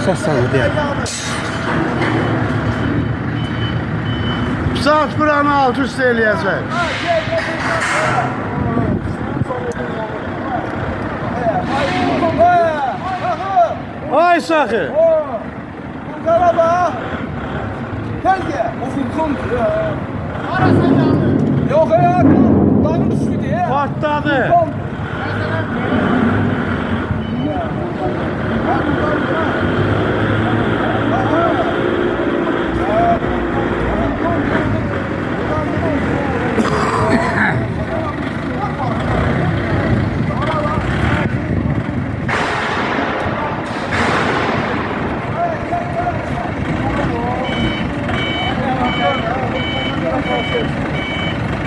Səs salma deyək. Saat buranı alt üst eləyəcək. Ay saxı. Qarabağ. Gel gel. O Fulkondur ya. Arasın yandı. Yok ya. Dağın üstü diye. Partladı.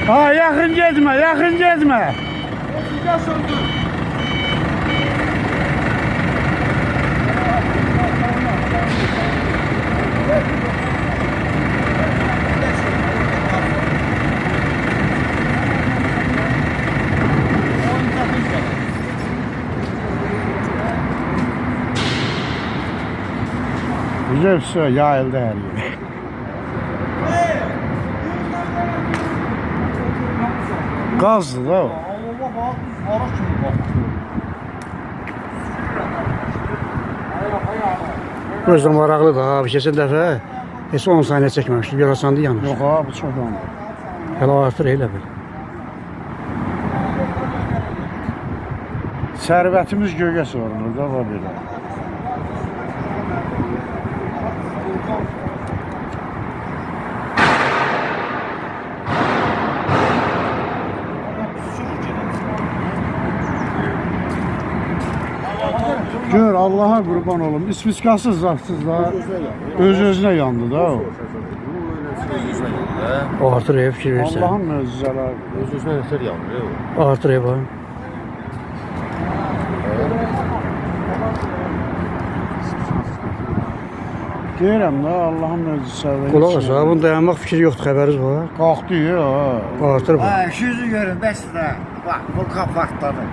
Ha, yaxın getmə, yaxın getmə. Güzel su yayıldı her yere. Gazdı da o. Özdə maraqlıdır ha. Keçən dəfə heç 10 saniyə çəkməmişdi. Görəsandı yanır. Yox ha, bu çox yandı. Hələ artır elə bil. Sərvətimiz göyə sorulur da var belə. Gör Allah'a kurban olum. İspiskasız zatsız da öz-özünə yandı da o. Artır ev fikir versən. Allah'ın möcüzələri. Öz-özünə nətər yanır. Artır ev ha. Deyirəm da Allah'ın möcüzələri. Qulaq as, ha, bunun dayanmaq fikri yoxdur, xəbəriniz var. Qalxdı ya. Artır bu. Ha, yüzü görün, bəs də. Bax, bu kapakdadır.